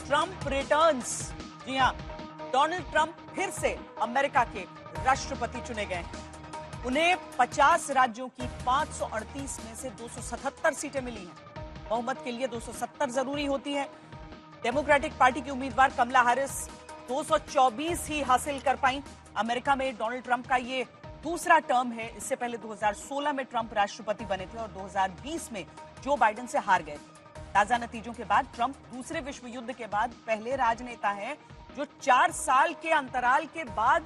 Trump returns. जी हां, Donald Trump फिर से अमेरिका के राष्ट्रपति चुने गए हैं। उन्हें 50 राज्यों की 538 में से 277 सीटें मिली हैं। बहुमत के लिए 270 जरूरी होती है। डेमोक्रेटिक पार्टी की उम्मीदवार कमला हैरिस 224 ही हासिल कर पाई। अमेरिका में डोनाल्ड ट्रंप का ये दूसरा टर्म है। इससे पहले 2016 में ट्रंप राष्ट्रपति बने थे और 2020 में जो बाइडेन से हार गए थे। ताजा नतीजों के बाद ट्रंप दूसरे विश्व युद्ध के बाद पहले राजनेता हैं जो 4 साल के अंतराल के बाद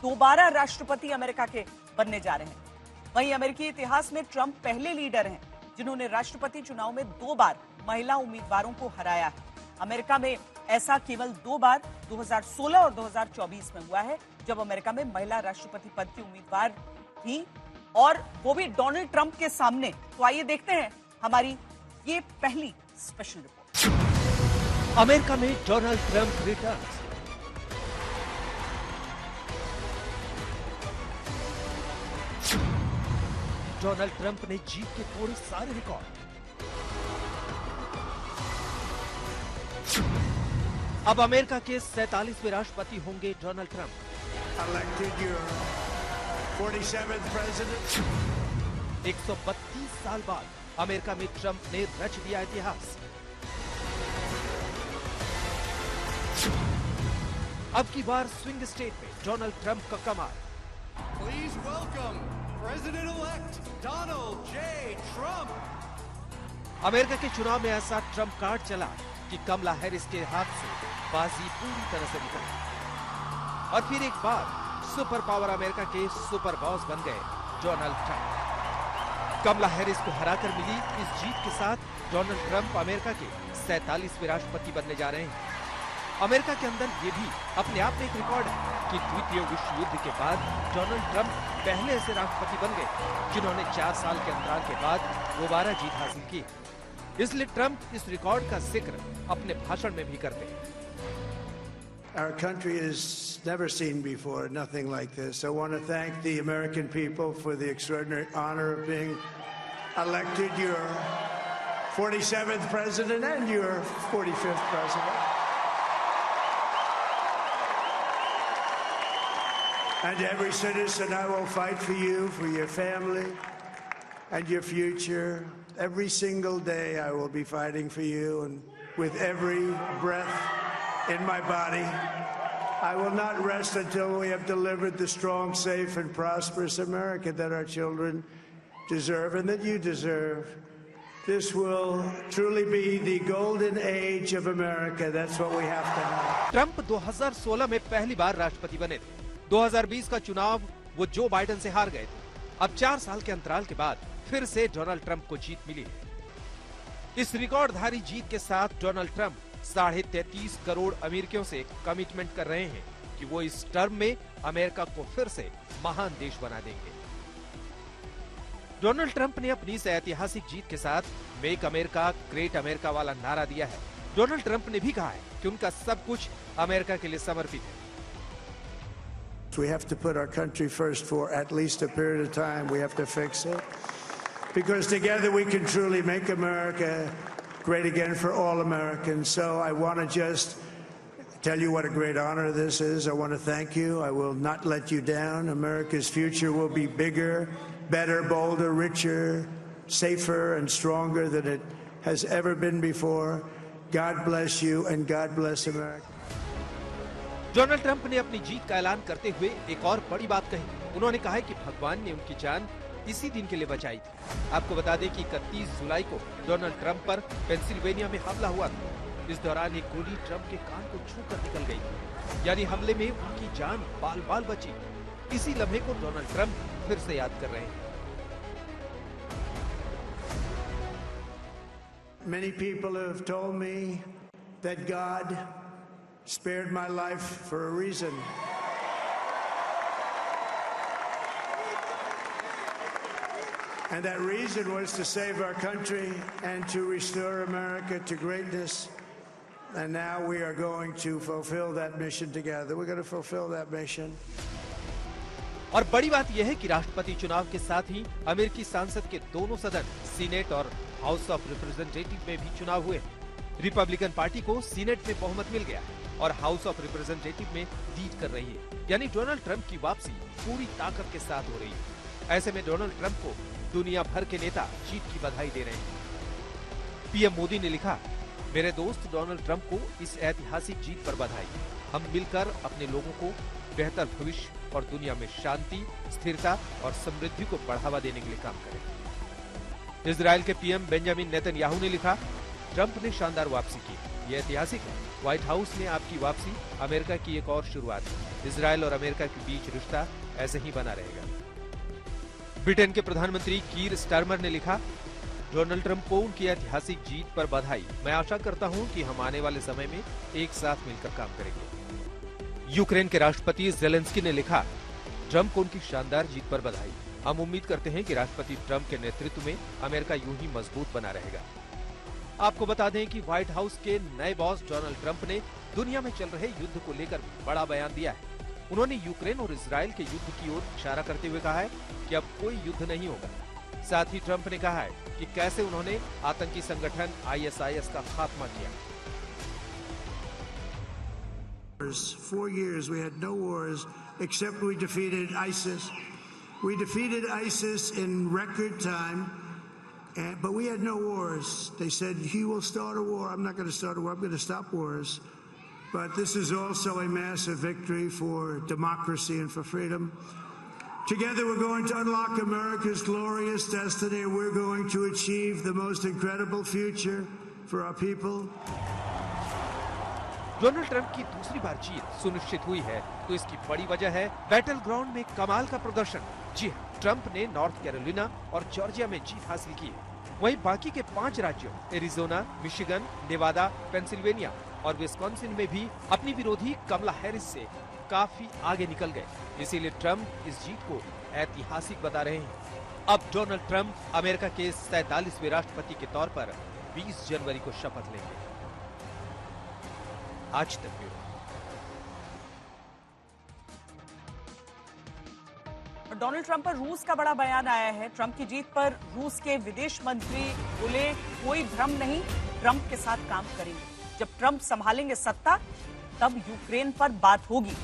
दोबारा राष्ट्रपति अमेरिका के बनने जा रहे हैं। वहीं अमेरिकी इतिहास में ट्रंप पहले लीडर हैं जिन्होंने राष्ट्रपति चुनाव में 2 बार महिला उम्मीदवारों को हराया है। अमेरिका में ऐसा केवल 2 बार 2016 और 2024 में हुआ है, जब अमेरिका में महिला राष्ट्रपति पद की उम्मीदवार थी, और वो भी डोनाल्ड ट्रंप के सामने। तो आइए देखते हैं हमारी ये पहली स्पेशल रिपोर्ट। अमेरिका में Donald Trump returns. Donald Trump ने जीत के तोड़े सारे रिकॉर्ड। अब अमेरिका के 47वें राष्ट्रपति होंगे Donald Trump. Elected your 47th president. 132 साल बाद अमेरिका में ट्रंप ने रच दिया इतिहास। अब की बार स्विंग स्टेट में डोनाल्ड ट्रंप का कमाल। Please welcome President-elect Donald J. Trump. America के चुनाव में ऐसा ट्रंप कार्ड चला कि कमला हैरिस के हाथ से बाजी पूरी तरह से निकल गई और फिर एक बार सुपर पावर अमेरिका के सुपर बॉस बन गए डोनाल्ड ट्रंप। कमला हैरिस को हराकर मिली इस जीत के साथ डोनाल्ड ट्रंप अमेरिका के 47वें राष्ट्रपति बनने जा रहे हैं। अमेरिका के अंदर ये भी अपने आप में एक रिकॉर्ड है कि द्वितीय विश्व युद्ध के बाद डोनाल्ड ट्रंप पहले ऐसे राष्ट्रपति बन गए जिन्होंने 4 साल के अंतराल के बाद दोबारा जीत हासिल की। इसलिए ट्रंप इस रिकॉर्ड का जिक्र अपने भाषण में भी करते हैं। Our country has never seen before nothing like this. I want to thank the American people for the extraordinary honor of being elected your 47th president and your 45th president. And every citizen, I will fight for you, for your family, and your future. Every single day, I will be fighting for you, and with every breath in my body, I will not rest until we have delivered the strong, safe, and prosperous America that our children deserve and that you deserve. This will truly be the golden age of America. That's what we have to have. Trump 2016 में पहली बार राष्ट्रपति बने थे। 2020 का चुनाव वो Joe Biden से हार गए थे। अब 4 साल के अंतराल के बाद फिर से डोनाल्ड ट्रंप को जीत मिली है। इस रिकॉर्डधारी जीत के साथ डोनाल्ड ट्रंप 33.5 करोड़ अमेरिकियों से कमिटमेंट कर रहे हैं कि वो इस टर्म में अमेरिका को फिर से महान देश बना देंगे। डोनाल्ड ट्रंप ने अपनी इस ऐतिहासिक जीत के साथ मेक अमेरिका ग्रेट अमेरिका वाला नारा दिया है। डोनाल्ड ट्रंप ने भी कहा है कि उनका सब कुछ अमेरिका के लिए समर्पित है। We have to put our country first for at least a period of time. We have to fix it. Because together we can truly make America great again for all Americans. So I want to just tell you what a great honor this is. I want to thank you. I will not let you down. America's future will be bigger, better, bolder, richer, safer, and stronger than it has ever been before. God bless you and God bless America. Donald Trump ने अपनी जीत का ऐलान करते हुए एक और बड़ी बात कही। उन्होंने कहा है कि भगवान ने उनकी जान इसी दिन के लिए बचाई थी। आपको बता दें कि 31 जुलाई को डोनाल्ड ट्रंप पर पेंसिल्वेनिया में हमला हुआ था। इस दौरान एक गोली ट्रंप के कान को छूकर निकल गई, यानी हमले में उनकी जान बाल बाल बची। इसी लम्हे को डोनाल्ड ट्रंप फिर से याद कर रहे हैं। Many people have told me that God spared my life for a reason. And that reason was to save our country and to restore America to greatness. And now we are going to fulfill that mission together. We're going to fulfill that mission. और बड़ी बात यह है कि राष्ट्रपति चुनाव के साथ ही अमेरिकी संसद के दोनों सदन सीनेट और हाउस ऑफ रिप्रेजेंटेटिव में भी चुनाव हुए। रिपब्लिकन पार्टी को सीनेट में बहुमत मिल गया और हाउस ऑफ रिप्रेजेंटेटिव में लीड कर रही है, यानी डोनाल्ड ट्रंप की वापसी पूरी ताकत के साथ हो रही है। ऐसे में डोनाल्ड ट्रंप को दुनिया भर के नेता जीत की बधाई दे रहे हैं। पीएम मोदी ने लिखा, मेरे दोस्त डोनाल्ड ट्रंप को इस ऐतिहासिक जीत पर बधाई। हम मिलकर अपने लोगों को बेहतर भविष्य और दुनिया में शांति, स्थिरता और समृद्धि को बढ़ावा देने के लिए काम करें। इजराइल के पीएम बेंजामिन नेतन्याहू ने लिखा, ट्रंप ने शानदार वापसी की, ये ऐतिहासिक है। व्हाइट हाउस में आपकी वापसी अमेरिका की एक और शुरुआत है। इजराइल और अमेरिका के बीच रिश्ता ऐसे ही बना रहेगा। ब्रिटेन के प्रधानमंत्री कीर स्टारमर ने लिखा, डोनाल्ड ट्रंप को उनकी ऐतिहासिक जीत पर बधाई। मैं आशा करता हूं कि हम आने वाले समय में एक साथ मिलकर काम करेंगे। यूक्रेन के राष्ट्रपति जेलेंस्की ने लिखा, ट्रंप को उनकी शानदार जीत पर बधाई। हम उम्मीद करते हैं कि राष्ट्रपति ट्रंप के नेतृत्व में अमेरिका यूं ही मजबूत बना रहेगा। आपको बता दें कि व्हाइट हाउस के नए बॉस डोनाल्ड ट्रंप ने दुनिया में चल रहे युद्ध को लेकर बड़ा बयान दिया है। उन्होंने यूक्रेन और इजराइल के युद्ध की ओर इशारा करते हुए कहा है कि अब कोई युद्ध नहीं होगा। साथ ही ट्रंप ने कहा है कि कैसे उन्होंने आतंकी संगठन आईएसआईएस का खात्मा किया। For years we had no wars except we defeated ISIS. We defeated ISIS in record time, but we had no wars. They said, he will start a war. I'm not going to start a war. I'm going to stop wars. But this is also a massive victory for democracy and for freedom. Together we're going to unlock America's glorious destiny. We're going to achieve the most incredible future for our people. Donald Trump की दूसरी बार जीत सुनिश्चित हुई है, तो इसकी बड़ी वजह है बैटल ग्राउंड में कमाल का प्रदर्शन। जी हाँ, ट्रंप ने नॉर्थ कैरोलिना और जॉर्जिया में जीत हासिल की है। वहीं बाकी के 5 राज्यों एरिजोना, मिशिगन, नेवादा, पेंसिल्वेनिया और विस्कॉन्सिन में भी अपनी विरोधी कमला हैरिस से काफी आगे निकल गए। इसीलिए ट्रंप इस जीत को ऐतिहासिक बता रहे हैं। अब डोनाल्ड ट्रंप अमेरिका के 47वें राष्ट्रपति के तौर पर 20 जनवरी को शपथ लेंगे। आज तक ब्यूरो। डोनाल्ड ट्रंप पर रूस का बड़ा बयान आया है। ट्रंप की जीत पर रूस के विदेश मंत्री बोले, कोई भ्रम नहीं, ट्रंप के साथ काम करेंगे। जब ट्रंप संभालेंगे सत्ता, तब यूक्रेन पर बात होगी।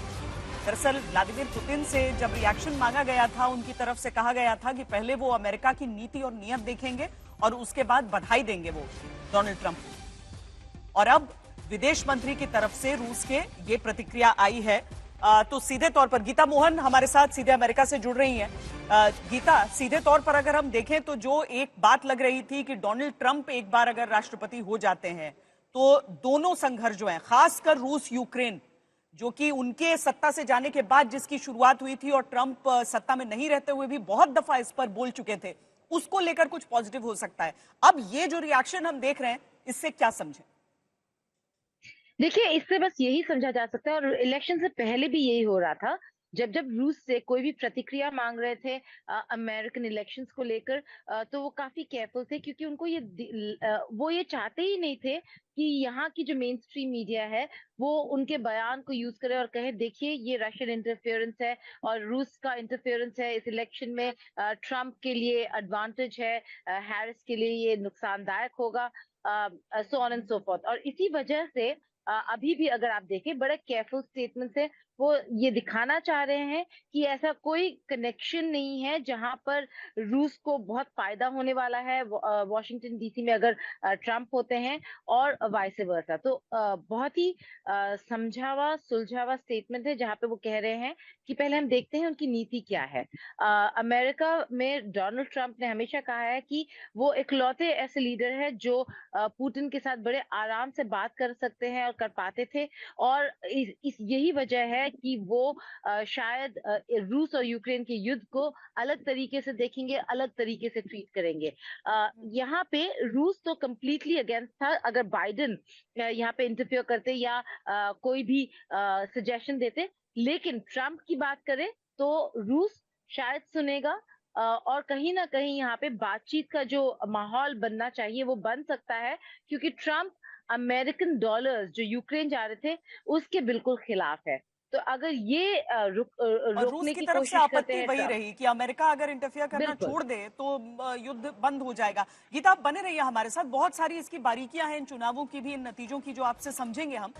दरअसल व्लादिमीर पुतिन से जब रिएक्शन मांगा गया था, उनकी तरफ से कहा गया था कि पहले वो अमेरिका की नीति और नियम देखेंगे और उसके बाद बधाई देंगे वो डोनाल्ड ट्रंप को। और अब विदेश मंत्री की तरफ से रूस के ये प्रतिक्रिया आई है। तो सीधे तौर पर गीता मोहन हमारे साथ सीधे अमेरिका से जुड़ रही हैं। गीता, सीधे तौर पर अगर हम देखें तो जो एक बात लग रही थी कि डोनाल्ड ट्रंप एक बार अगर राष्ट्रपति हो जाते हैं तो दोनों संघर्ष जो हैं, खासकर रूस यूक्रेन, जो कि उनके सत्ता से जाने के बाद जिसकी शुरुआत हुई थी और ट्रंप सत्ता में नहीं रहते हुए भी बहुत दफा इस पर बोल चुके थे, उसको लेकर कुछ पॉजिटिव हो सकता है। अब ये जो रिएक्शन हम देख रहे हैं, इससे क्या समझें? देखिए, इससे बस यही समझा जा सकता है, और इलेक्शन से पहले भी यही हो रहा था। जब जब रूस से कोई भी प्रतिक्रिया मांग रहे थे अमेरिकन इलेक्शंस को लेकर, तो वो काफी केयरफुल थे, क्योंकि उनको वो ये चाहते ही नहीं थे कि यहाँ की जो मेन स्ट्रीम मीडिया है वो उनके बयान को यूज करे और कहे, देखिए ये रशियन इंटरफेरेंस है और रूस का इंटरफेरेंस है इस इलेक्शन में, ट्रंप के लिए एडवांटेज है, हैरिस के लिए ये नुकसानदायक होगा, so on and so fourth. और इसी वजह से अभी भी अगर आप देखें, बड़े केयरफुल स्टेटमेंट से वो ये दिखाना चाह रहे हैं कि ऐसा कोई कनेक्शन नहीं है जहां पर रूस को बहुत फायदा होने वाला है वॉशिंगटन डीसी में अगर ट्रंप होते हैं, और वाइस वर्सा। तो बहुत ही समझावा सुलझावा स्टेटमेंट है, जहां पे वो कह रहे हैं कि पहले हम देखते हैं उनकी नीति क्या है। अमेरिका में डोनाल्ड ट्रंप ने हमेशा कहा है कि वो इकलौते ऐसे लीडर है जो पुतिन के साथ बड़े आराम से बात कर सकते हैं और कर पाते थे, और यही वजह है कि वो शायद रूस और यूक्रेन के युद्ध को अलग तरीके से देखेंगे, अलग तरीके से ट्रीट करेंगे। यहाँ पे रूस तो कंप्लीटली अगेंस्ट था अगर बाइडेन यहाँ पे इंटरफेयर करते या कोई भी सजेशन देते, लेकिन ट्रंप की बात करें तो रूस शायद सुनेगा, और कहीं ना कहीं यहाँ पे बातचीत का जो माहौल बनना चाहिए वो बन सकता है, क्योंकि ट्रंप अमेरिकन डॉलर्स जो यूक्रेन जा रहे थे उसके बिल्कुल खिलाफ है। तो अगर ये और रूस रोकने की की तरफ से कोशिश करते आपत्ति हैं वही ट्रम्प, रही कि अमेरिका अगर इंटरफियर करना बिल्कुल। छोड़ दे तो युद्ध बंद हो जाएगा। गीता, आप बने रहिए हमारे साथ, बहुत सारी इसकी बारीकियां हैं इन चुनावों की भी, इन नतीजों की, जो आपसे समझेंगे हम।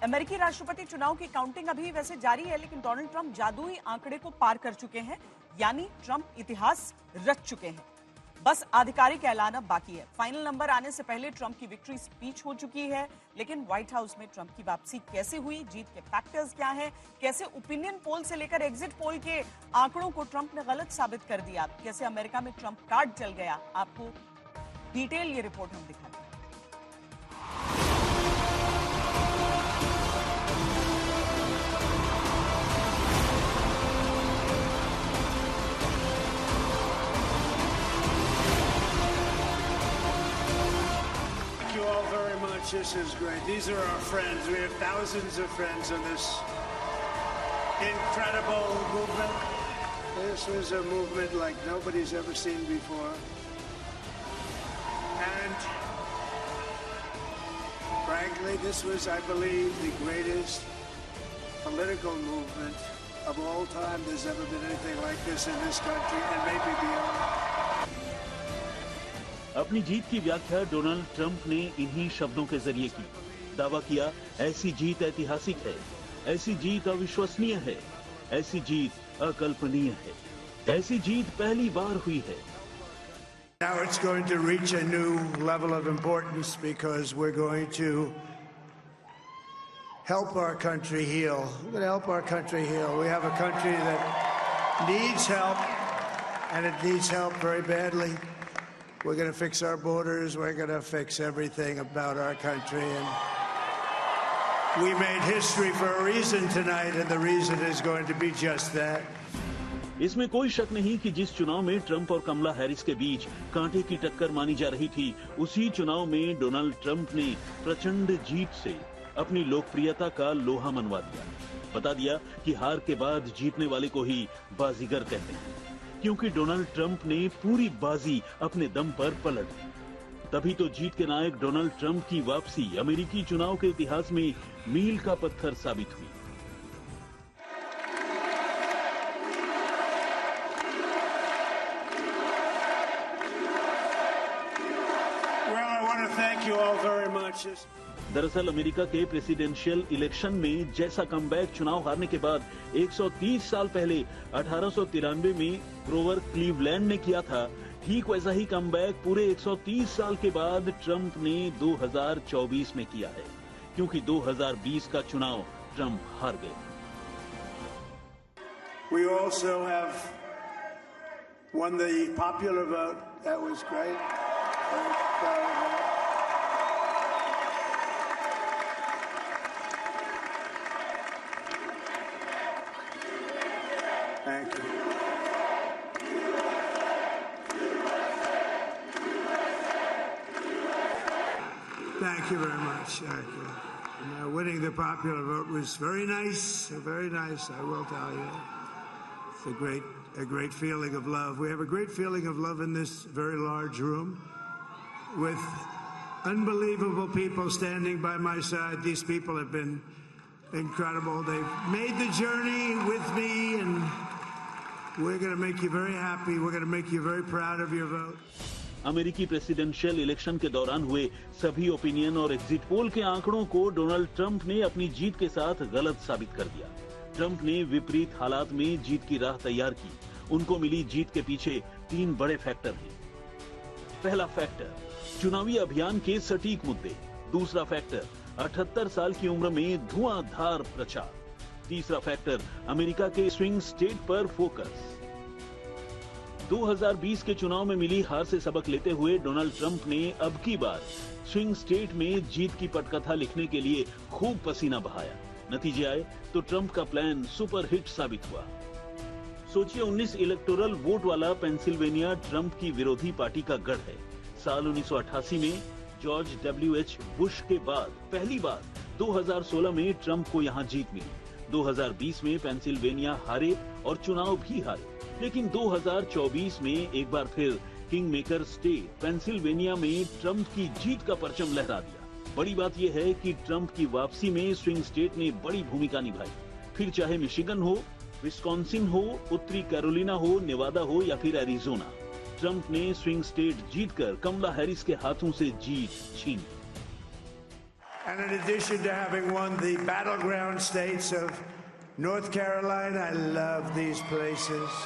अमेरिकी राष्ट्रपति चुनाव की काउंटिंग अभी वैसे जारी है, लेकिन डोनाल्ड ट्रंप जादुई आंकड़े को पार कर चुके हैं, यानी ट्रंप इतिहास रच चुके हैं। बस आधिकारिक ऐलान अब बाकी है। फाइनल नंबर आने से पहले ट्रंप की विक्ट्री स्पीच हो चुकी है, लेकिन व्हाइट हाउस में ट्रंप की वापसी कैसे हुई, जीत के फैक्टर्स क्या हैं, कैसे ओपिनियन पोल से लेकर एग्जिट पोल के आंकड़ों को ट्रंप ने गलत साबित कर दिया, कैसे अमेरिका में ट्रंप कार्ड चल गया, आपको डिटेल ये रिपोर्ट हम दिखाते हैं। Thank you all very much. This is great. These are our friends. We have thousands of friends in this incredible movement. This was a movement like nobody's ever seen before. And frankly, this was, I believe, the greatest political movement of all time. There's never been anything like this in this country and maybe beyond. अपनी जीत की व्याख्या Donald Trump ने इन्हीं शब्दों के जरिए की। दावा किया, ऐसी जीत ऐतिहासिक है, ऐसी जीत अविश्वसनीय है, ऐसी जीत अकल्पनीय है, ऐसी जीत पहली बार हुई है। Now it's going to reach a new level of importance because we're going to help our country heal. We're going to help our country heal. We have a country that needs help, and it needs help very badly. We're going to fix our borders. We're going to fix everything about our country. And we made history for a reason tonight, and the reason is going to be just that. इसमें कोई शक नहीं कि जिस चुनाव में Trump और कमला Harris के बीच कांटे की टक्कर मानी जा रही थी, उसी चुनाव में डोनाल्ड ट्रंप ने प्रचंड जीत से अपनी लोकप्रियता का लोहा मनवा दिया। बता दिया कि हार के बाद जीतने वाले को ही बाजीगर कहते हैं, क्योंकि डोनाल्ड ट्रंप ने पूरी बाजी अपने दम पर पलट दी। तभी तो जीत के नायक डोनाल्ड ट्रंप की वापसी अमेरिकी चुनाव के इतिहास में मील का पत्थर साबित हुई। Well, I want to thank you all very much. दरअसल अमेरिका के प्रेसिडेंशियल इलेक्शन में जैसा कमबैक चुनाव हारने के बाद 130 साल पहले 1893 में ग्रोवर क्लीवलैंड ने किया था, ठीक वैसा ही कमबैक पूरे 130 साल के बाद ट्रंप ने 2024 में किया है, क्योंकि 2020 का चुनाव ट्रंप हार गए। We also have won the popular vote. That was great. Very proud of that. Thank you. Thank you very much. Thank you. And, winning the popular vote was very nice. Very nice, I will tell you. It's a great feeling of love. We have a great feeling of love in this very large room with unbelievable people standing by my side. These people have been incredible. They've made the journey with me, and we're going to make you very happy. We're going to make you very proud of your vote. अमेरिकी presidential election के दौरान हुए सभी opinion और exit poll के आंकड़ों को Donald Trump ने अपनी जीत के साथ गलत साबित कर दिया। ट्रंप ने विपरीत हालात में जीत की राह तैयार की। उनको मिली जीत के पीछे 3 बड़े फैक्टर हैं। पहला फैक्टर, चुनावी अभियान के सटीक मुद्दे। दूसरा फैक्टर, 78 साल की उम्र में धुआंधार प्रचार। तीसरा फैक्टर, अमेरिका के स्विंग स्टेट पर फोकस। 2020 के चुनाव में मिली हार से सबक लेते हुए डोनाल्ड ट्रंप ने अब की बार स्विंग स्टेट में जीत की पटकथा लिखने के लिए खूब पसीना बहाया। नतीजे आए तो ट्रंप का प्लान सुपर हिट साबित हुआ। सोचिए, 19 इलेक्टोरल वोट वाला पेंसिल्वेनिया ट्रंप की विरोधी पार्टी का गढ़ है। साल 1988 में जॉर्ज W.H. बुश के बाद पहली बार 2016 में ट्रंप को यहां जीत मिली। 2020 में पेंसिल्वेनिया हारे और चुनाव भी हारे, लेकिन 2024 में एक बार फिर किंग मेकर स्टेट पेंसिल्वेनिया में ट्रंप की जीत का परचम लहरा दिया। बड़ी बात यह है कि ट्रंप की वापसी में स्विंग स्टेट ने बड़ी भूमिका निभाई। फिर चाहे मिशिगन हो, विस्कॉन्सिन हो, उत्तरी कैरोलिना हो, नेवादा हो या फिर एरिजोना, ट्रंप ने स्विंग स्टेट जीतकर कमला हैरिस के हाथों से जीत छीनी। And in addition to having won the battleground states of North Carolina, I love these places,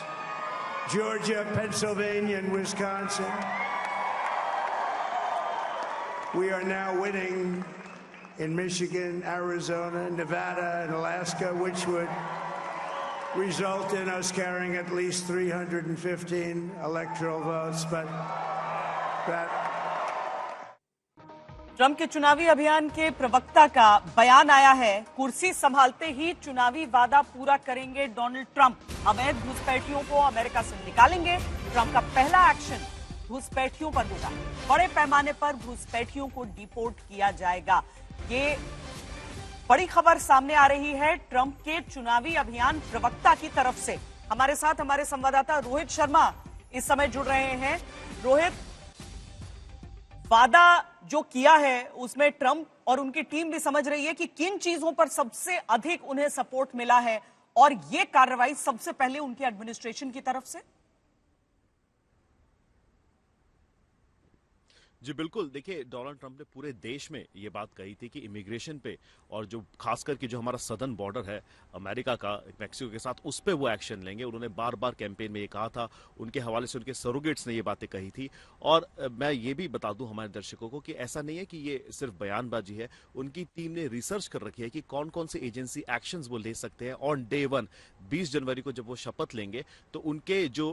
Georgia, Pennsylvania, and Wisconsin, we are now winning in Michigan, Arizona, Nevada, and Alaska, which would result in us carrying at least 315 electoral votes, but that... Trump के चुनावी अभियान के प्रवक्ता का बयान आया है, कुर्सी संभालते ही चुनावी वादा पूरा करेंगे डोनाल्ड ट्रंप, अवैध घुसपैठियों को अमेरिका से निकालेंगे। ट्रंप का पहला एक्शन घुसपैठियों पर होगा, बड़े पैमाने पर घुसपैठियों को डिपोर्ट किया जाएगा। ये बड़ी खबर सामने आ रही है ट्रंप के चुनावी अभियान प्रवक्ता की तरफ से। हमारे साथ हमारे संवाददाता रोहित शर्मा इस समय जुड़ रहे हैं। रोहित, वादा जो किया है उसमें ट्रंप और उनकी टीम भी समझ रही है कि किन चीजों पर सबसे अधिक उन्हें सपोर्ट मिला है और ये कार्रवाई सबसे पहले उनके एडमिनिस्ट्रेशन की तरफ से। जी बिल्कुल, देखिए डोनाल्ड ट्रंप ने पूरे देश में ये बात कही थी कि इमिग्रेशन पे और जो खासकर कि जो हमारा सदर्न बॉर्डर है अमेरिका का मैक्सिको के साथ, उस पे वो एक्शन लेंगे। उन्होंने बार बार कैंपेन में ये कहा था, उनके हवाले से उनके सरोगेट्स ने ये बातें कही थी। और मैं ये भी बता दूं हमारे दर्शकों को कि ऐसा नहीं है कि ये सिर्फ बयानबाजी है, उनकी टीम ने रिसर्च कर रखी है कि कौन कौन से एजेंसी एक्शंस वो ले सकते हैं। ऑन डे 1 20 जनवरी को जब वो शपथ लेंगे तो उनके जो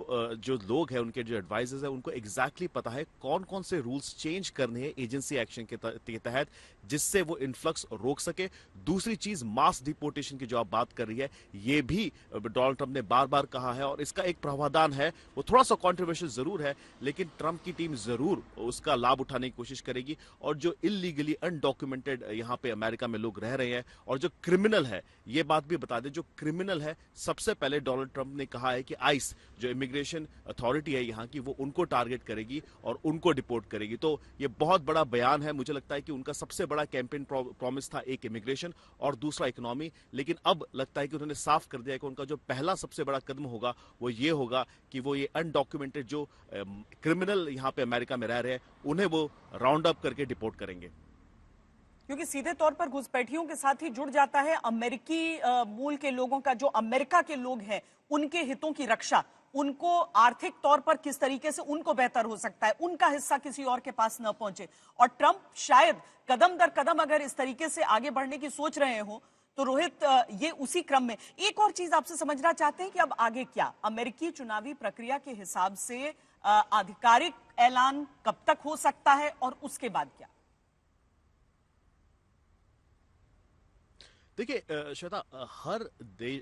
लोग हैं, उनके जो एडवाइजर्स हैं, उनको एग्जैक्टली पता है कौन कौन से रूल्स चेंज करने हैं एजेंसी एक्शन के तहत, जिससे वो इन्फ्लक्स रोक सके। दूसरी चीज मास डिपोर्टेशन की जो आप बात कर रही है, ये भी डोनाल्ड ट्रंप ने बार बार कहा है और इसका एक प्रावधान है, वो थोड़ा सा कॉन्ट्रोवर्शियल जरूर है, लेकिन ट्रंप की टीम जरूर उसका लाभ उठाने की कोशिश करेगी। और जो इलीगली अनडॉक्यूमेंटेड यहां पे अमेरिका में लोग रह रहे हैं और जो क्रिमिनल है, ये बात भी बता दें, जो क्रिमिनल है सबसे पहले डोनाल्ड ट्रंप ने कहा है कि आइस जो इमिग्रेशन अथॉरिटी है यहाँ की, वो उनको टारगेट करेगी और उनको डिपोर्ट करेगी। तो ये बहुत बड़ा बयान है। मुझे लगता है कि उनका सबसे बड़ा कैंपेन प्रॉमिस था, एक इमिग्रेशन और दूसरा इकोनॉमी, लेकिन अब लगता है कि उन्होंने साफ कर दिया कि उनका जो पहला सबसे बड़ा कदम होगा वो ये होगा कि वो ये अनडॉक्यूमेंटेड जो क्रिमिनल यहाँ पे अमेरिका में रह रहे हैं, उन्हें वो राउंड अप करके डिपोर्ट करेंगे। क्योंकि सीधे तौर पर घुसपैठियों के साथ ही जुड़ जाता है अमेरिकी मूल के लोगों का, जो अमेरिका के लोग हैं उनके हितों की रक्षा, उनको आर्थिक तौर पर किस तरीके से उनको बेहतर हो सकता है, उनका हिस्सा किसी और के पास न पहुंचे। और ट्रंप शायद कदम दर कदम अगर इस तरीके से आगे बढ़ने की सोच रहे हो तो रोहित, ये उसी क्रम में एक और चीज आपसे समझना चाहते हैं कि अब आगे क्या, अमेरिकी चुनावी प्रक्रिया के हिसाब से आधिकारिक ऐलान कब तक हो सकता है और उसके बाद क्या? देखिए श्वेता,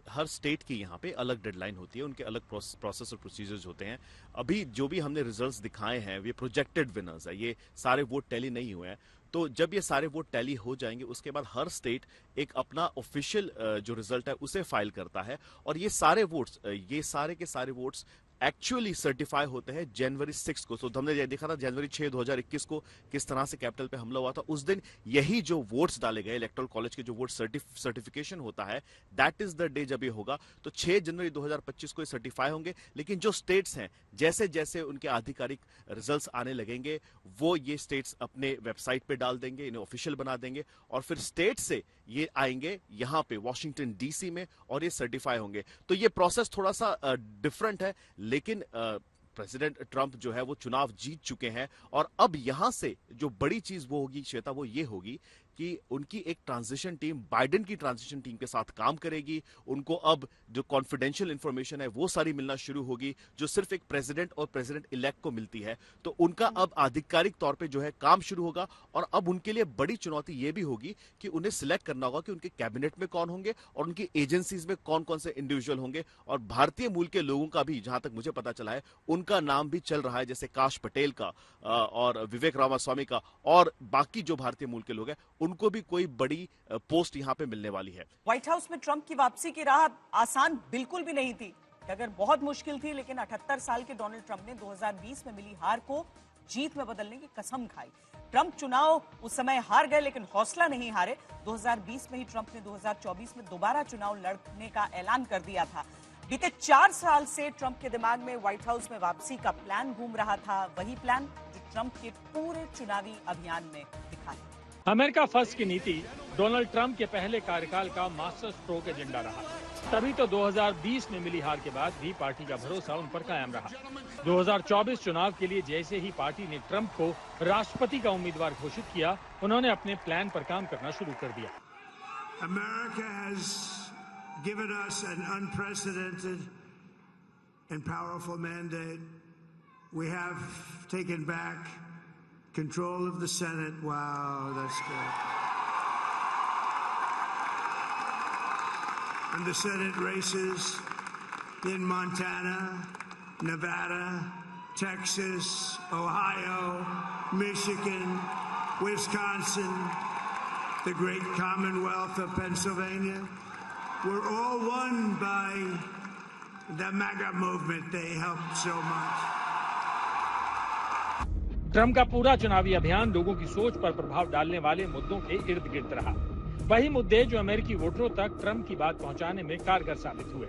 हर स्टेट की यहाँ पे अलग डेडलाइन होती है, उनके अलग प्रोसेस और प्रोसीजर्स होते हैं। अभी जो भी हमने रिजल्ट्स दिखाए हैं, ये प्रोजेक्टेड विनर्स है, ये सारे वोट टैली नहीं हुए हैं। तो जब ये सारे वोट टैली हो जाएंगे, उसके बाद हर स्टेट एक अपना ऑफिशियल जो रिजल्ट है उसे फाइल करता है, और ये सारे के सारे वोट्स एक्चुअली सर्टिफाई होते हैं जनवरी 6 को। तो हमने ये देखा था जनवरी 6 2021 को किस तरह से कैपिटल पे हमला हुआ था। उस दिन यही जो वोट्स डाले गए, इलेक्टोरल कॉलेज के जो वोट सर्टिफिकेशन होता है, दैट इज द डे जब ये होगा। तो 6 जनवरी 2025 को ये सर्टिफाई होंगे। लेकिन जो स्टेट्स हैं, जैसे जैसे उनके आधिकारिक रिजल्ट्स आने लगेंगे, वो ये स्टेट्स अपने वेबसाइट पे डाल देंगे, इन्हें ऑफिशियल बना देंगे, और फिर स्टेट से ये आएंगे यहाँ पे वॉशिंगटन डीसी में और ये सर्टिफाई होंगे। तो ये प्रोसेस थोड़ा सा डिफरेंट है, लेकिन प्रेसिडेंट ट्रंप जो है वो चुनाव जीत चुके हैं। और अब यहां से जो बड़ी चीज वो होगी श्वेता, वो ये होगी कि उनकी एक ट्रांजिशन टीम, बाइडेन की ट्रांजिशन टीम के साथ काम करेगी। उनको अब जो कॉन्फिडेंशियल इंफॉर्मेशन है वो सारी मिलना शुरू होगी, जो सिर्फ एक प्रेसिडेंट और प्रेसिडेंट इलेक्ट को मिलती है। तो उनका अब आधिकारिक तौर पे जो है काम शुरू होगा। और अब उनके लिए बड़ी चुनौती ये भी होगी कि उन्हें सिलेक्ट करना होगा कि उनके कैबिनेट में कौन होंगे और उनकी एजेंसीज में कौन कौन से इंडिविजुअल होंगे। और भारतीय मूल के लोगों का भी, जहां तक मुझे पता चला है, उनका नाम भी चल रहा है, जैसे काश पटेल का और विवेक रामास्वामी का, और बाकी जो भारतीय मूल के लोग हैं उनको भी कोई बड़ी पोस्ट यहां पे मिलने वाली है। व्हाइट हाउस में ट्रंप की वापसी की राह आसान बिल्कुल भी नहीं थी, अगर बहुत मुश्किल थी, लेकिन 78 साल के डोनाल्ड ट्रंप ने 2020 में मिली हार को जीत में बदलने की कसम खाई। ट्रंप चुनाव उस समय हार गए, लेकिन हौसला नहीं हारे। 2020 में ही ट्रंप ने 2024 में दोबारा चुनाव लड़ने का ऐलान कर दिया था। बीते 4 साल से ट्रंप के दिमाग में व्हाइट हाउस में वापसी का प्लान घूम रहा था, वही प्लान जो ट्रंप के पूरे चुनावी अभियान में दिखा है। अमेरिका फर्स्ट की नीति डोनाल्ड ट्रंप के पहले कार्यकाल का मास्टर स्ट्रोक एजेंडा रहा। तभी तो 2020 में मिली हार के बाद भी पार्टी का भरोसा उन पर कायम रहा। 2024 चुनाव के लिए जैसे ही पार्टी ने ट्रंप को राष्ट्रपति का उम्मीदवार घोषित किया, उन्होंने अपने प्लान पर काम करना शुरू कर दिया। America has given us an unprecedented and powerful mandate. We have taken back control of the Senate. Wow, that's good. And the Senate races in Montana, Nevada, Texas, Ohio, Michigan, Wisconsin, the great Commonwealth of Pennsylvania, were all won by the MAGA movement. They helped so much. Trump का पूरा चुनावी अभियान लोगों की सोच पर प्रभाव डालने वाले मुद्दों के इर्द गिर्द रहा। वही मुद्दे जो अमेरिकी वोटरों तक ट्रंप की बात पहुंचाने में कारगर साबित हुए।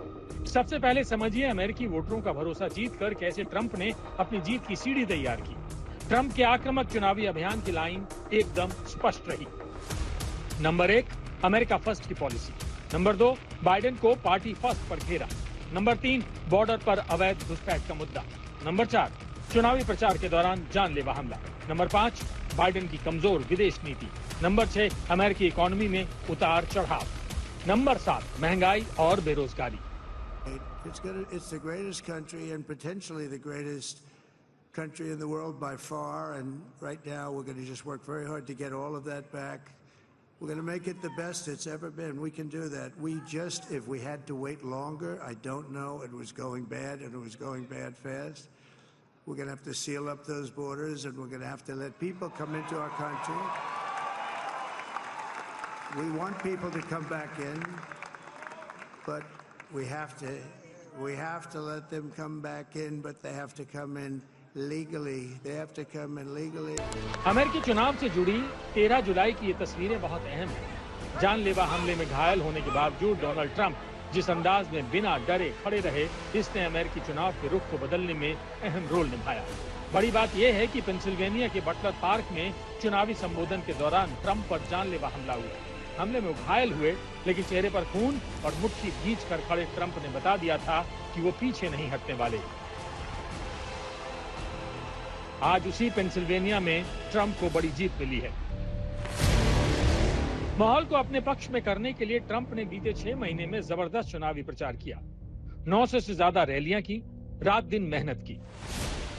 सबसे पहले समझिए अमेरिकी वोटरों का भरोसा जीतकर कैसे ट्रंप ने अपनी जीत की सीढ़ी तैयार की। ट्रंप के आक्रामक चुनावी अभियान की लाइन एकदम स्पष्ट रही। नंबर 1, अमेरिका फर्स्ट की पॉलिसी। नंबर 2, बाइडेन को पार्टी फर्स्ट पर घेरा। नंबर 3, बॉर्डर पर अवैध घुसपैठ का मुद्दा। नंबर 4, चुनावी प्रचार के दौरान जानलेवा हमला। नंबर 5, बाइडेन की कमजोर विदेश नीति। नंबर 6, अमेरिकी इकोनॉमी में उतार चढ़ाव। नंबर 7, महंगाई और बेरोजगारी। It's the greatest country and potentially the greatest country in the world by far. And right now we're going to just work very hard to get all of that back. We're going to make it the best it's ever been. We can do that. If we had to wait longer, I don't know. It was going bad and it was going bad fast. We're going to have to seal up those borders and we're going to have to let people come into our country. We want people to come back in, but we have to let them come back in, but they have to come in legally. They have to come in legally. अमेरिकी चुनाव से जुड़ी 13 जुलाई की ये तस्वीरें बहुत अहम हैं। जानलेवा हमले में घायल होने के बावजूद डोनाल्ड ट्रंप जिस अंदाज में बिना डरे खड़े रहे, इसने अमेरिकी चुनाव के रुख को बदलने में अहम रोल निभाया। बड़ी बात यह है कि पेंसिल्वेनिया के बटलर पार्क में चुनावी संबोधन के दौरान ट्रंप पर जानलेवा हमला हुआ। हमले में वो घायल हुए, लेकिन चेहरे पर खून और मुट्ठी खींचकर खड़े ट्रंप ने बता दिया था कि वो पीछे नहीं हटने वाले। आज उसी पेंसिल्वेनिया में ट्रंप को बड़ी जीत मिली है। माहौल को अपने पक्ष में करने के लिए ट्रंप ने बीते 6 महीने में जबरदस्त चुनावी प्रचार किया। 900 से ज्यादा रैलियां की, रात दिन मेहनत की।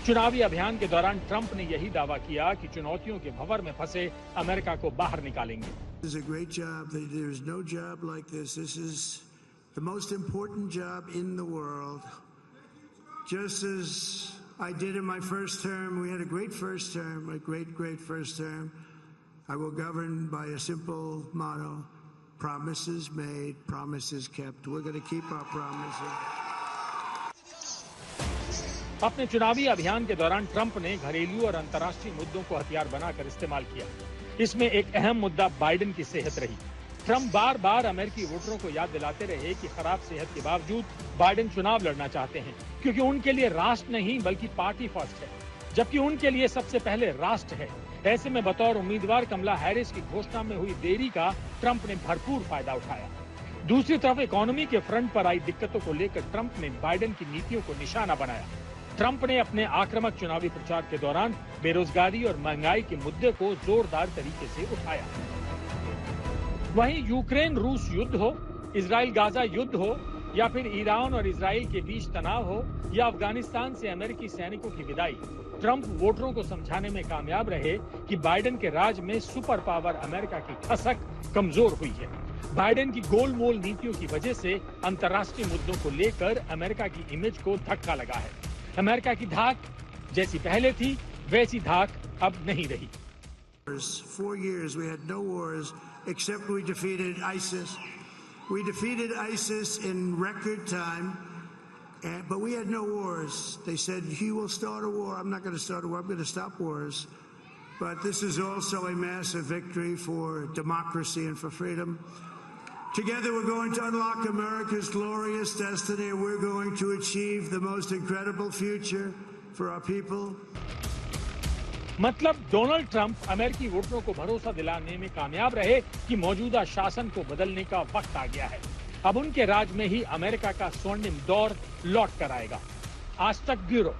चुनावी अभियान के दौरान ट्रंप ने यही दावा किया कि चुनौतियों के भंवर में फंसे अमेरिका को बाहर निकालेंगे। This is a great job. There is no job like this. This is the most important job in the world. Just as I did in my first term, we had a great first term, a great first term. I will govern by a simple motto: promises made, promises kept. We're going to keep our promises. अपने चुनावी अभियान के दौरान Trump ने घरेलू और अंतर्राष्ट्रीय मुद्दों को हथियार बनाकर इस्तेमाल किया। इसमें एक अहम मुद्दा बाइडेन की सेहत रही। ट्रंप बार बार अमेरिकी वोटरों को याद दिलाते रहे कि खराब सेहत के बावजूद बाइडेन चुनाव लड़ना चाहते हैं, क्योंकि उनके लिए राष्ट्र नहीं बल्कि पार्टी फर्स्ट है, जबकि उनके लिए सबसे पहले राष्ट्र है। ऐसे में बतौर उम्मीदवार कमला हैरिस की घोषणा में हुई देरी का ट्रंप ने भरपूर फायदा उठाया। दूसरी तरफ इकोनॉमी के फ्रंट पर आई दिक्कतों को लेकर ट्रंप ने बाइडेन की नीतियों को निशाना बनाया। ट्रंप ने अपने आक्रामक चुनावी प्रचार के दौरान बेरोजगारी और महंगाई के मुद्दे को जोरदार तरीके से उठाया। वहीं यूक्रेन रूस युद्ध हो, इजराइल गाजा युद्ध हो, या फिर ईरान और इजराइल के बीच तनाव हो, या अफगानिस्तान से अमेरिकी सैनिकों की विदाई, ट्रंप वोटरों को समझाने में कामयाब रहे कि बाइडेन के राज में सुपर पावर अमेरिका की ठसक कमजोर हुई है। बाइडेन की गोलमोल नीतियों की वजह से अंतर्राष्ट्रीय मुद्दों को लेकर अमेरिका की इमेज को धक्का लगा है। अमेरिका की धाक जैसी पहले थी, वैसी धाक अब नहीं रही। 4 years we had no wars except we defeated ISIS. We defeated ISIS in record time, but we had no wars. They said, he will start a war. I'm not going to start a war. I'm going to stop wars. but this is also a massive victory for democracy and for freedom. Together we're going to unlock America's glorious destiny, and we're going to achieve the most incredible future for our people. मतलब Donald Trump अमेरिकी वोटरों को भरोसा दिलाने में कामयाब रहे कि मौजूदा शासन को बदलने का वक्त आ गया है। अब उनके राज में ही अमेरिका का स्वर्णिम दौर लौट कर आएगा। आज तक ब्यूरो।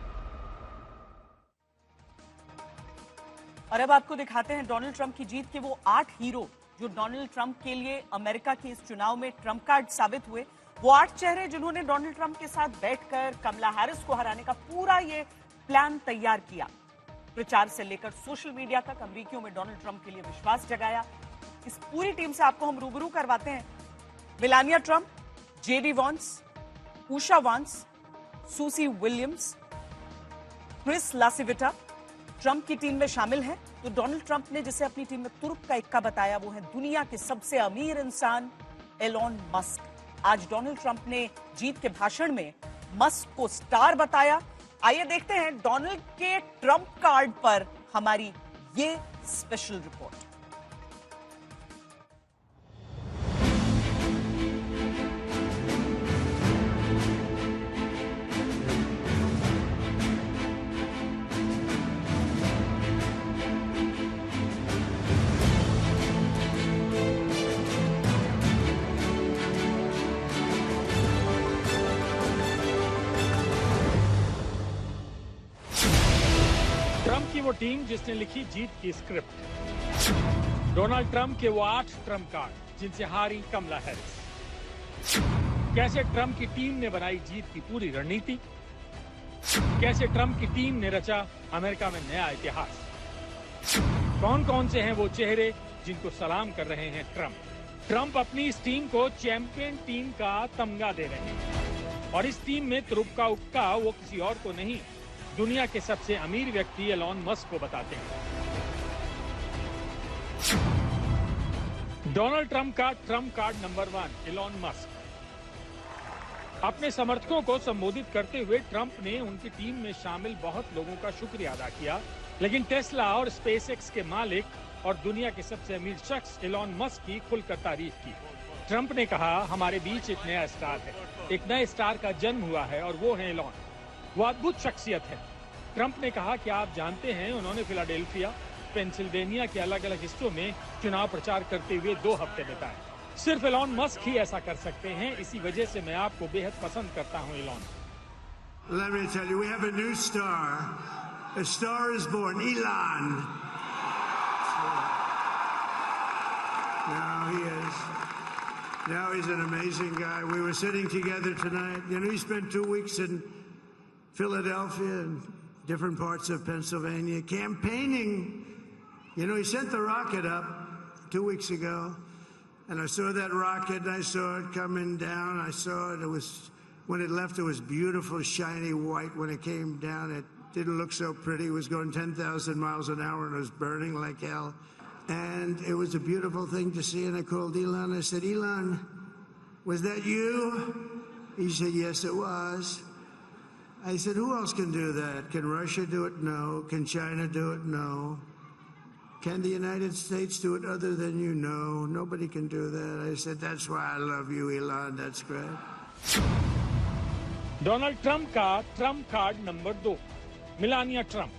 और अब आपको दिखाते हैं डोनाल्ड ट्रंप की जीत के वो 8 हीरो जो डोनाल्ड ट्रंप के लिए अमेरिका के इस चुनाव में ट्रंप कार्ड साबित हुए। वो 8 चेहरे जिन्होंने डोनाल्ड ट्रंप के साथ बैठकर कमला हैरिस को हराने का पूरा ये प्लान तैयार किया। प्रचार से लेकर सोशल मीडिया तक अमेरिकियों में डोनाल्ड ट्रंप के लिए विश्वास जगाया। इस पूरी टीम से आपको हम रूबरू करवाते हैं। Melania Trump, JD once, Usha वांस, सूसी विलियम्स, क्रिस लासिविटा ट्रंप की टीम में शामिल हैं। तो डोनाल्ड ट्रंप ने जिसे अपनी टीम में तुर्क का इक्का बताया वो है दुनिया के सबसे अमीर इंसान एलॉन मस्क। आज डोनाल्ड ट्रंप ने जीत के भाषण में मस्क को स्टार बताया। आइए देखते हैं डोनाल्ड के ट्रंप कार्ड पर हमारी ये स्पेशल रिपोर्ट। ट्रंप की वो टीम जिसने लिखी जीत की स्क्रिप्ट। डोनाल्ड ट्रंप के वो 8 ट्रंप कार्ड जिनसे हारी कमला हैरिस। कैसे ट्रंप की टीम ने बनाई जीत की पूरी रणनीति। कैसे ट्रंप की टीम ने रचा अमेरिका में नया इतिहास। कौन कौन से हैं वो चेहरे जिनको सलाम कर रहे हैं ट्रंप। ट्रंप अपनी इस टीम को चैंपियन टीम का तमगा दे रहे हैं और इस टीम में तुरुप का उक्का वो किसी और को नहीं, दुनिया के सबसे अमीर व्यक्ति एलॉन मस्क को बताते हैं। डोनाल्ड ट्रंप का Trump card number 1 Elon Musk. अपने समर्थकों को संबोधित करते हुए ट्रंप ने उनकी टीम में शामिल बहुत लोगों का शुक्रिया अदा किया, लेकिन टेस्ला और स्पेसएक्स के मालिक और दुनिया के सबसे अमीर शख्स एलॉन मस्क की खुलकर तारीफ की। ट्रंप ने कहा, हमारे बीच एक नया स्टार है, एक नए स्टार का जन्म हुआ है और वो है एलॉन। वो अद्भुत शख्सियत है। ट्रंप ने कहा कि आप जानते हैं उन्होंने फिलाडेल्फिया, पेंसिल्वेनिया के अलग अलग हिस्सों में चुनाव प्रचार करते हुए 2 हफ्ते बिताए। सिर्फ एलॉन मस्क ही ऐसा कर सकते हैं, इसी वजह से मैं आपको बेहद पसंद करता हूं Elon. Let me tell you, we have a new star. A star is born, Elon. Now he is. Now he's an amazing guy. We were sitting together tonight. You know, he spent 2 weeks in Philadelphia and different parts of Pennsylvania campaigning. You know, he sent the rocket up 2 weeks ago, and I saw that rocket, and I saw it coming down. I saw it. It was, when it left, it was beautiful, shiny white. When it came down, it didn't look so pretty. It was going 10,000 miles an hour, and it was burning like hell. And it was a beautiful thing to see, and I called Elon. I said, Elon, was that you? He said, yes, it was. I said, who else can do that? Can Russia do it? No. Can China do it? No. Can the United States do it other than you? No. Nobody can do that. I said, that's why I love you, Elon. That's great. Donald Trump का Trump card number 2 Melania Trump.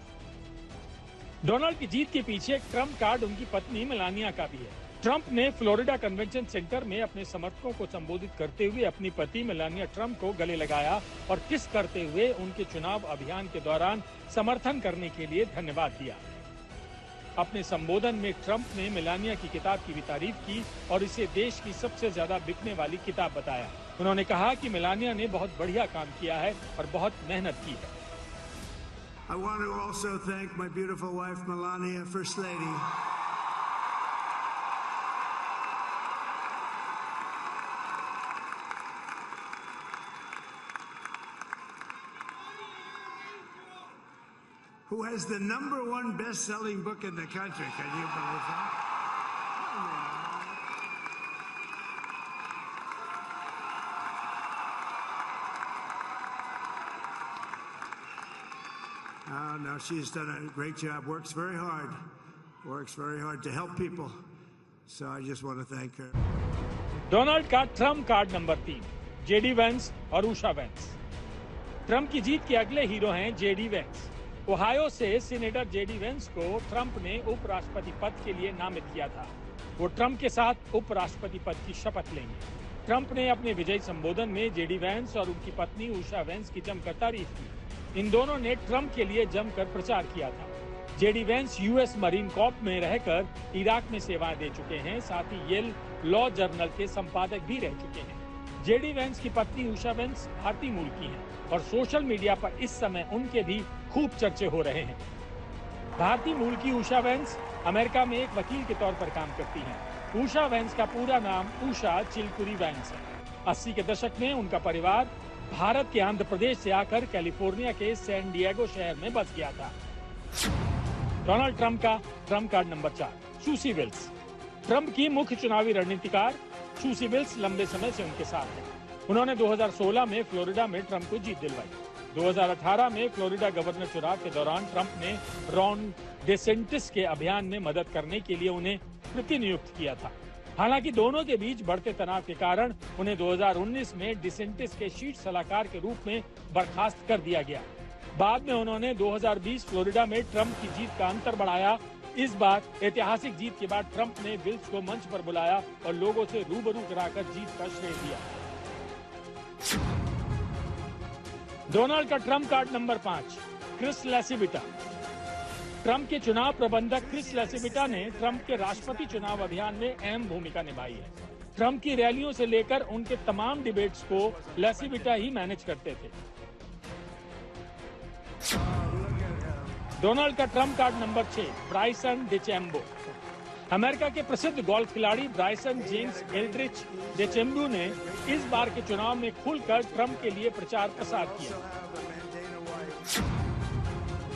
Donald की जीत के पीछे एक Trump card उनकी पत्नी Melania का भी है। ट्रंप ने फ्लोरिडा कन्वेंशन सेंटर में अपने समर्थकों को संबोधित करते हुए अपनी पति मेलानिया ट्रंप को गले लगाया और किस करते हुए उनके चुनाव अभियान के दौरान समर्थन करने के लिए धन्यवाद दिया। अपने संबोधन में ट्रंप ने मेलानिया की किताब की भी तारीफ की और इसे देश की सबसे ज्यादा बिकने वाली किताब बताया। उन्होंने कहा कि मेलानिया ने बहुत बढ़िया काम किया है और बहुत मेहनत की है। I want to also thank my beautiful wife, Melania, First Lady. Who has the #1 best-selling book in the country. Can you believe that? Oh, no, she's done a great job, works very hard. works very hard to help people. So I just want to thank her. Donald का Trump card number 3, J D Vance और Usha veins. Trump की जीत के अगले hero हैं JD Vance. Ohio से senator JD Vance को Trump ने उपराष्ट्रपति पद के लिए नामित किया था। वो ट्रम्प के साथ उपराष्ट्रपति पद की शपथ लेंगे। ट्रम्प ने अपने विजयी संबोधन में जेडी वेंस और उनकी पत्नी उषा वेंस की जमकर तारीफ की। इन दोनों ने ट्रम्प के लिए जमकर प्रचार किया था। JD Vance US marine Corp में रहकर इराक में सेवाएं दे चुके हैं, साथ ही येल लॉ जर्नल के संपादक भी रह चुके हैं। जेडी वेंस की पत्नी उषा वेंस भारतीय मूल की हैं और सोशल मीडिया पर इस समय उनके भी खूब चर्चे हो रहे हैं। भारतीय मूल की उषा वेंस अमेरिका में एक वकील के तौर पर काम करती हैं। उषा वेंस का पूरा नाम उषा चिलकुरी वेंस है। 80 के दशक में उनका परिवार भारत के आंध्र प्रदेश से आकर कैलिफोर्निया के सैन डिएगो शहर में बस गया था। डोनाल्ड ट्रम्प का Trump card number 4, Susie Wiles. Trump की मुख्य चुनावी रणनीतिकार सूसी विल्स लंबे समय से उनके साथ है। उन्होंने 2016 में फ्लोरिडा में ट्रम्प को जीत दिलवाई। 2018 में फ्लोरिडा गवर्नर चुनाव के दौरान ट्रम्प ने रॉन डेसेंटिस के अभियान में मदद करने के लिए उन्हें प्रतिनियुक्त किया था। हालांकि दोनों के बीच बढ़ते तनाव के कारण उन्हें 2019 में डेसेंटिस के शीर्ष सलाहकार के रूप में बर्खास्त कर दिया गया। बाद में उन्होंने 2020 फ्लोरिडा में ट्रम्प की जीत का अंतर बढ़ाया। इस बार ऐतिहासिक जीत के बाद ट्रम्प ने विल्स को मंच पर बुलाया और लोगों से रूबरू कराकर जीत का श्रेय दिया। डोनाल्ड का Trump card number 5, Chris LaCivita. Trump के चुनाव प्रबंधक क्रिस लेसिविटा ने ट्रम्प के राष्ट्रपति चुनाव अभियान में अहम भूमिका निभाई है। ट्रम्प की रैलियों से लेकर उनके तमाम डिबेट्स को लेसिविटा ही मैनेज करते थे। डोनाल्ड का ट्रम्प कार्ड नंबर 6, ब्राइसन डेचेम्बो। अमेरिका के प्रसिद्ध गोल्फ खिलाड़ी ब्राइसन जेम्स एल्ड्रिच डेचेम्बो ने इस बार के चुनाव में खुलकर ट्रम्प के लिए प्रचार प्रसार किया।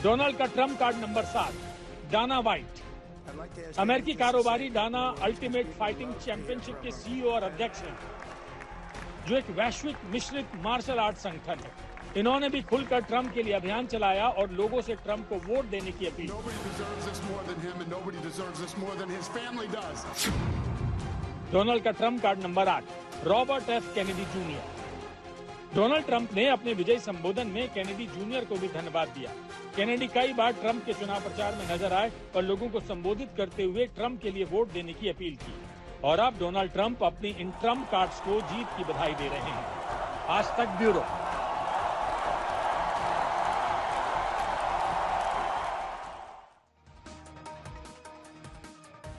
डोनाल्ड का Trump card number 7, Dana white. अमेरिकी कारोबारी डाना अल्टीमेट फाइटिंग चैंपियनशिप के सीईओ और अध्यक्ष हैं, जो एक वैश्विक मिश्रित मार्शल आर्ट संगठन है। इन्होंने भी खुलकर ट्रम्प के लिए अभियान चलाया और लोगों से ट्रम्प को वोट देने की अपील की। डोनाल्ड का Trump card number 8, Robert F Kennedy junior. Donald Trump ने अपने विजयी संबोधन में कैनेडी जूनियर को भी धन्यवाद दिया। कैनेडी कई बार ट्रम्प के चुनाव प्रचार में नजर आए और लोगों को संबोधित करते हुए ट्रम्प के लिए वोट देने की अपील की। और अब डोनाल्ड ट्रम्प अपनी इन ट्रम्प कार्ड्स को जीत की बधाई दे रहे हैं। आज तक ब्यूरो।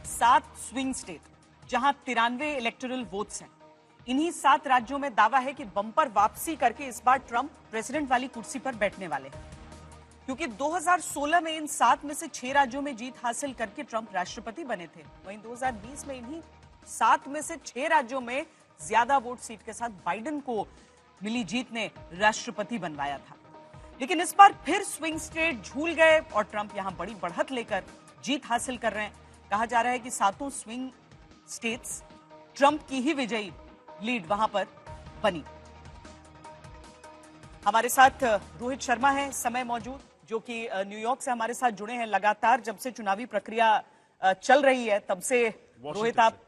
सात स्विंग स्टेट, जहां 93 इलेक्टोरल वोट्स हैं। इन्हीं 7 राज्यों में दावा है कि बम्पर वापसी करके इस बार ट्रम्प प्रेसिडेंट वाली कुर्सी पर बैठने वाले हैं, क्योंकि 2016 में इन 7 में से 6 राज्यों में जीत हासिल करके ट्रम्प राष्ट्रपति बने थे। वहीं 2020 में इन्हीं 7 में से 6 राज्यों में ज्यादा वोट सीट के साथ बाइडेन को मिली जीत ने राष्ट्रपति बनवाया था। लेकिन इस बार फिर स्विंग स्टेट झूल गए और ट्रम्प यहां बड़ी बढ़त लेकर जीत हासिल कर रहे हैं। कहा जा रहा है कि 7 स्विंग स्टेट्स ट्रम्प की ही विजयी लीड वहां पर बनी। हमारे साथ रोहित शर्मा है समय मौजूद, जो कि न्यूयॉर्क से हमारे साथ जुड़े हैं लगातार। जब से चुनावी प्रक्रिया चल रही है तब से रोहित आप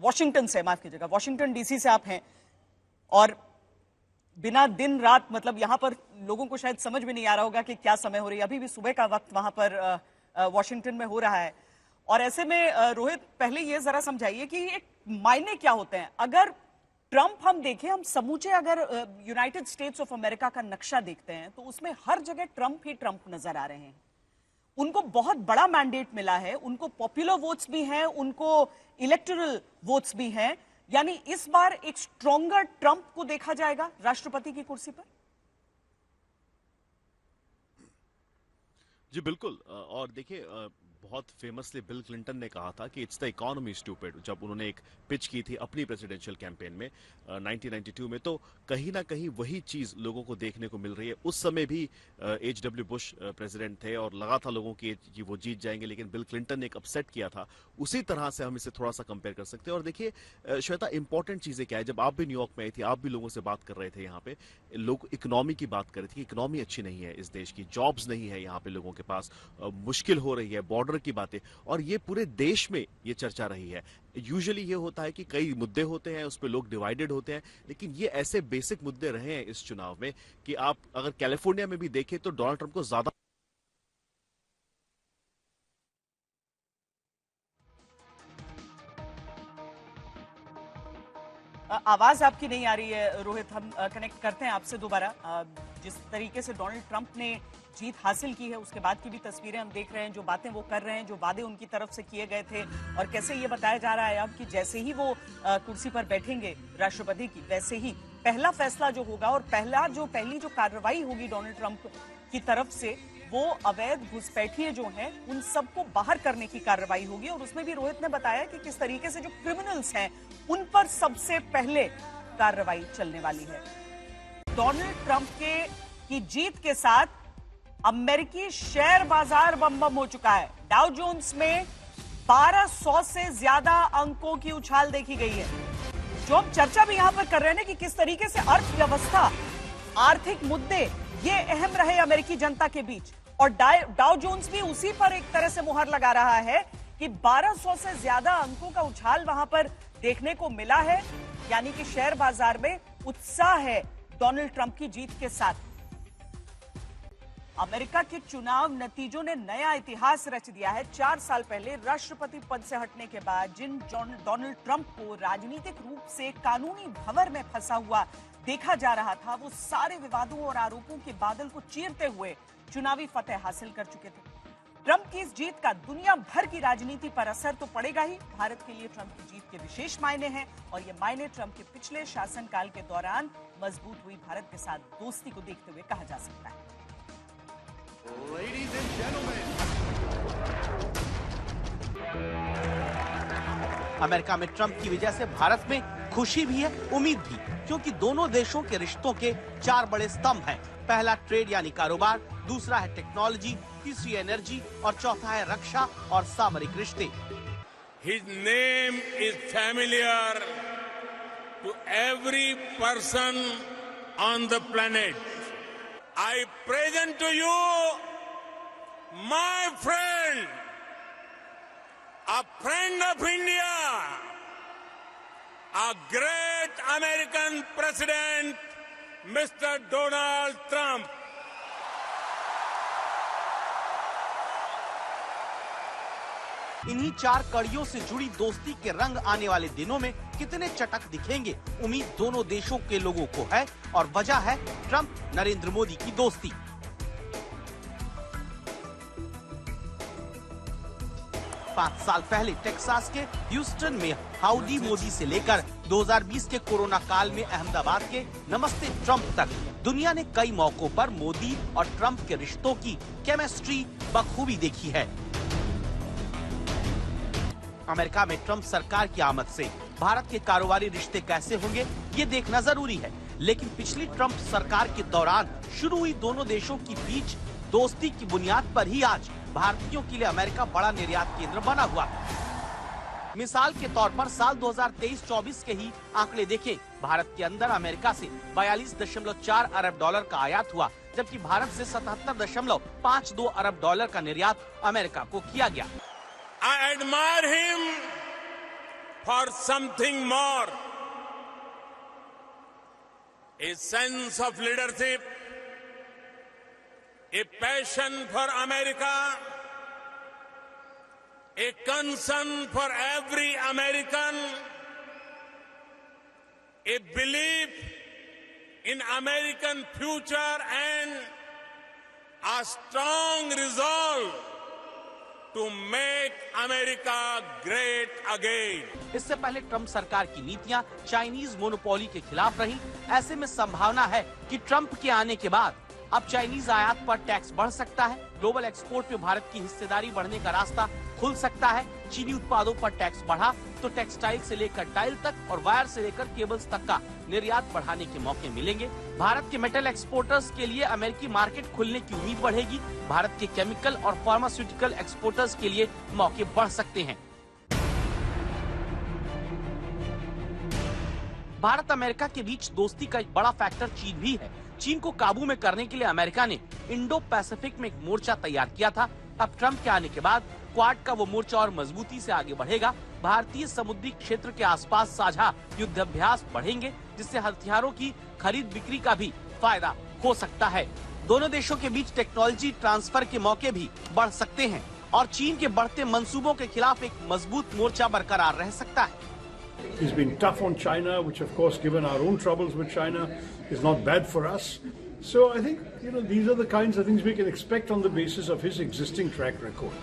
वॉशिंगटन से, माफ कीजिएगा, वॉशिंगटन डीसी से आप हैं और बिना दिन रात, मतलब यहां पर लोगों को शायद समझ में नहीं आ रहा होगा कि क्या समय हो रही है। अभी भी सुबह का वक्त वहां पर वॉशिंगटन में हो रहा है। और ऐसे में रोहित, पहले ये जरा समझाइए कि एक मायने क्या होते हैं। अगर ट्रम्प हम देखें, हम समूचे अगर यूनाइटेड स्टेट्स ऑफ अमेरिका का नक्शा देखते हैं तो उसमें हर जगह ट्रम्प ही ट्रम्प नजर आ रहे हैं। उनको बहुत बड़ा मैंडेट मिला है, उनको पॉपुलर वोट्स भी हैं, उनको इलेक्टोरल वोट्स भी हैं। यानी इस बार एक स्ट्रॉन्गर ट्रम्प को देखा जाएगा राष्ट्रपति की कुर्सी पर। जी बिल्कुल। और देखिए, बहुत फेमसली बिल क्लिंटन ने कहा था कि इट्स द इकोनॉमी स्टूपिड, जब उन्होंने एक पिच की थी अपनी प्रेसिडेंशियल कैंपेन में 1992 में। तो कहीं ना कहीं वही चीज लोगों को देखने को मिल रही है। उस समय भी H.W. बुश प्रेसिडेंट थे और लगा था लोगों की कि वो जीत जाएंगे, लेकिन बिल क्लिंटन ने एक अपसेट किया था। उसी तरह से हम इसे थोड़ा सा कंपेयर कर सकते हैं। और देखिए श्वेता, इंपॉर्टेंट चीजें क्या है, जब आप भी न्यूयॉर्क में आई थी, आप भी लोगों से बात कर रहे थे, यहाँ पे लोग इकोनॉमी की बात कर रहे थे कि इकोनॉमी अच्छी नहीं है इस देश की, जॉब्स नहीं है यहाँ पे लोगों के पास, मुश्किल हो रही है, बॉर्डर बॉर्डर की बातें, और ये पूरे देश में ये चर्चा रही है। यूजुअली ये होता है कि कई मुद्दे होते हैं, उस पर लोग डिवाइडेड होते हैं, लेकिन ये ऐसे बेसिक मुद्दे रहे हैं इस चुनाव में कि आप अगर कैलिफोर्निया में भी देखें तो डोनाल्ड ट्रंप को ज्यादा आवाज आपकी नहीं आ रही है रोहित, हम कनेक्ट करते हैं आपसे दोबारा। जिस तरीके से डोनाल्ड ट्रंप ने जीत हासिल की है उसके बाद की भी तस्वीरें हम देख रहे हैं, जो बातें वो कर रहे हैं, जो वादे उनकी तरफ से किए गए थे, और कैसे ये बताया जा रहा है अब कि जैसे ही वो कुर्सी पर बैठेंगे राष्ट्रपति की, वैसे ही पहला फैसला जो होगा और पहली जो कार्रवाई होगी डोनाल्ड ट्रंप की तरफ से, वो अवैध घुसपैठिए जो हैं उन सबको बाहर करने की कार्रवाई होगी। और उसमें भी रोहित ने बताया कि किस तरीके से जो क्रिमिनल्स हैं उन पर सबसे पहले कार्रवाई चलने वाली है। डोनाल्ड ट्रंप की जीत के साथ अमेरिकी शेयर बाजार बम बम हो चुका है। डाउ जोन्स में 1200 से ज्यादा अंकों की उछाल देखी गई है। जो हम चर्चा भी यहां पर कर रहे हैं ना कि किस तरीके से अर्थव्यवस्था, आर्थिक मुद्दे ये अहम रहे अमेरिकी जनता के बीच, और डाउ जोन्स भी उसी पर एक तरह से मुहर लगा रहा है कि 1200 से ज्यादा अंकों का उछाल वहां पर देखने को मिला है। यानी कि शेयर बाजार में उत्साह है डोनाल्ड ट्रंप की जीत के साथ। अमेरिका के चुनाव नतीजों ने नया इतिहास रच दिया है। 4 साल पहले राष्ट्रपति पद से हटने के बाद जिन डोनाल्ड ट्रंप को राजनीतिक रूप से कानूनी भंवर में फंसा हुआ देखा जा रहा था, वो सारे विवादों और आरोपों के बादल को चीरते हुए चुनावी फतेह हासिल कर चुके थे। ट्रंप की इस जीत का दुनिया भर की राजनीति पर असर तो पड़ेगा ही। भारत के लिए ट्रंप की जीत के विशेष मायने हैं, और ये मायने ट्रंप के पिछले शासनकाल के दौरान मजबूत हुई भारत के साथ दोस्ती को देखते हुए कहा जा सकता है। Ladies and gentlemen. अमेरिका में ट्रंप की वजह से भारत में खुशी भी है, उम्मीद भी, क्योंकि दोनों देशों के रिश्तों के 4 बड़े स्तंभ हैं। पहला ट्रेड यानी कारोबार, दूसरा है टेक्नोलॉजी, तीसरी एनर्जी और चौथा है रक्षा और सामरिक रिश्ते। His name is familiar to every person on the planet. I present to you my friend, a friend of India, a great American president, Mr. Donald Trump. इन्हीं 4 कड़ियों से जुड़ी दोस्ती के रंग आने वाले दिनों में कितने चटक दिखेंगे, उम्मीद दोनों देशों के लोगों को है, और वजह है ट्रंप नरेंद्र मोदी की दोस्ती। पांच साल पहले टेक्सास के ह्यूस्टन में हाउडी मोदी से लेकर 2020 के कोरोना काल में अहमदाबाद के नमस्ते ट्रंप तक दुनिया ने कई मौकों पर मोदी और ट्रंप के रिश्तों की केमिस्ट्री बखूबी देखी है। अमेरिका में ट्रंप सरकार की आमद से भारत के कारोबारी रिश्ते कैसे होंगे ये देखना जरूरी है, लेकिन पिछली ट्रंप सरकार के दौरान शुरू हुई दोनों देशों के बीच दोस्ती की बुनियाद पर ही आज भारतीयों के लिए अमेरिका बड़ा निर्यात केंद्र बना हुआ। मिसाल के तौर पर साल 2023-24 के ही आंकड़े देखें, भारत के अंदर अमेरिका से 42.4 अरब डॉलर का आयात हुआ, जबकि भारत से 77.52 अरब डॉलर का निर्यात अमेरिका को किया गया। I admire him for something more. A sense of leadership, a passion for America, a concern for every American, a belief in American future, and a strong resolve to make America great again. इससे पहले Trump सरकार की नीतियां Chinese monopoly के खिलाफ रही। ऐसे में संभावना है कि ट्रंप के आने के बाद अब चाइनीज आयात पर टैक्स बढ़ सकता है, ग्लोबल एक्सपोर्ट में भारत की हिस्सेदारी बढ़ने का रास्ता खुल सकता है। चीनी उत्पादों पर टैक्स बढ़ा तो टेक्सटाइल से लेकर टाइल तक और वायर से लेकर केबल्स तक का निर्यात बढ़ाने के मौके मिलेंगे। भारत के मेटल एक्सपोर्टर्स के लिए अमेरिकी मार्केट खुलने की उम्मीद बढ़ेगी। भारत के केमिकल और फार्मास्यूटिकल एक्सपोर्टर्स के लिए मौके बढ़ सकते हैं। भारत अमेरिका के बीच दोस्ती का एक बड़ा फैक्टर चीन भी है। चीन को काबू में करने के लिए अमेरिका ने इंडो पैसिफिक में एक मोर्चा तैयार किया था। अब ट्रंप के आने के बाद क्वाड का वो मोर्चा और मजबूती से आगे बढ़ेगा। भारतीय समुद्री क्षेत्र के आसपास साझा युद्धाभ्यास बढ़ेंगे, जिससे हथियारों की खरीद बिक्री का भी फायदा हो सकता है। दोनों देशों के बीच टेक्नोलॉजी ट्रांसफर के मौके भी बढ़ सकते हैं और चीन के बढ़ते मंसूबों के खिलाफ एक मजबूत मोर्चा बरकरार रह सकता है। He's been tough on China, which of course, given our own troubles with China, is not bad for us. So I think, these are the kinds of things we can expect on the basis of his existing track record.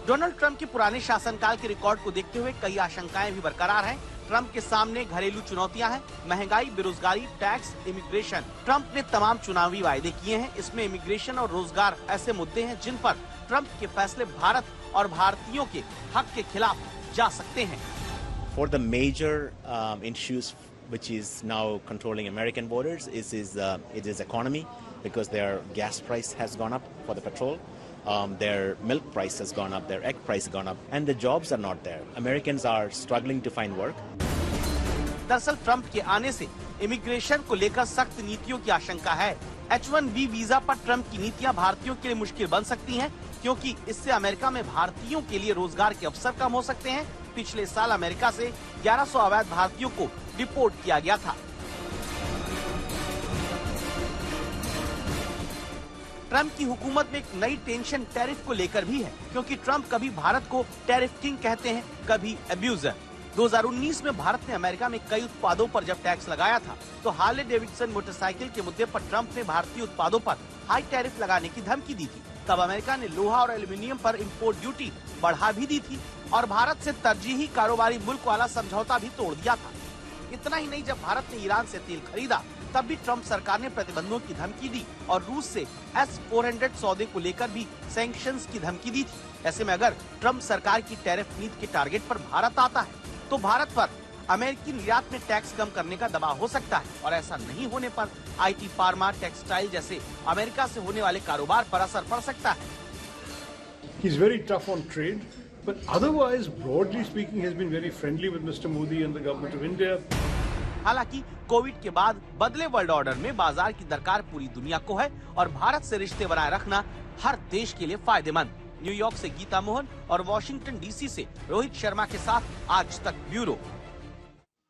Donald Trump के पुराने शासनकाल के record को देखते हुए कई आशंकाएं भी बरकरार हैं। ट्रंप के सामने घरेलू चुनौतियां हैं, महंगाई, बेरोजगारी, टैक्स, इमिग्रेशन। ट्रंप ने तमाम चुनावी वायदे किए हैं, इसमें इमिग्रेशन और रोजगार ऐसे मुद्दे हैं जिन पर ट्रंप के फैसले भारत और भारतीयों के हक के खिलाफ जा सकते हैं। For the major issues which is now controlling American voters it is economy, because their gas price has gone up for the petrol. Their milk price has gone up, their egg price has gone up, and the jobs are not there. Americans are struggling to find work. दरअसल Trump के आने से immigration को लेकर सख्त नीतियों की आशंका है। H-1B वीजा पर ट्रंप की नीतियां भारतीयों के लिए मुश्किल बन सकती हैं, क्योंकि इससे अमेरिका में भारतीयों के लिए रोजगार के अवसर कम हो सकते हैं। पिछले साल अमेरिका से 1100 अवैध भारतीयों को डिपोर्ट किया गया था। ट्रंप की हुकूमत में एक नई टेंशन टैरिफ को लेकर भी है, क्योंकि ट्रंप कभी भारत को टैरिफ किंग कहते हैं, कभी अब्यूजर। 2019 में भारत ने अमेरिका में कई उत्पादों पर जब टैक्स लगाया था, तो हार्ले डेविडसन मोटरसाइकिल के मुद्दे पर ट्रंप ने भारतीय उत्पादों पर हाई टैरिफ लगाने की धमकी दी थी। तब अमेरिका ने लोहा और एल्यूमिनियम पर इंपोर्ट ड्यूटी बढ़ा भी दी थी और भारत से तरजीही कारोबारी मुल्क वाला समझौता भी तोड़ दिया था। इतना ही नहीं, जब भारत ने ईरान से तेल खरीदा, तब भी ट्रंप सरकार ने प्रतिबंधों की धमकी दी और रूस से S-400 सौदे को लेकर भी सैंक्शंस की धमकी दी थी। ऐसे में अगर ट्रंप सरकार की टैरिफ नीति के टारगेट पर भारत आता है, तो भारत पर अमेरिकी निर्यात में टैक्स कम करने का दबाव हो सकता है और ऐसा नहीं होने पर IT, फार्मा, टेक्सटाइल जैसे अमेरिका से होने वाले कारोबार पर असर पड़ सकता है। He's very tough on trade, but otherwise, broadly speaking, has been very friendly with Mr. Modi and the government of India. हालांकि कोविड के बाद बदले वर्ल्ड ऑर्डर में बाजार की दरकार पूरी दुनिया को है और भारत से रिश्ते बनाए रखना हर देश के लिए फायदेमंद। न्यूयॉर्क से गीता मोहन और वॉशिंगटन DC से रोहित शर्मा के साथ आज तक ब्यूरो।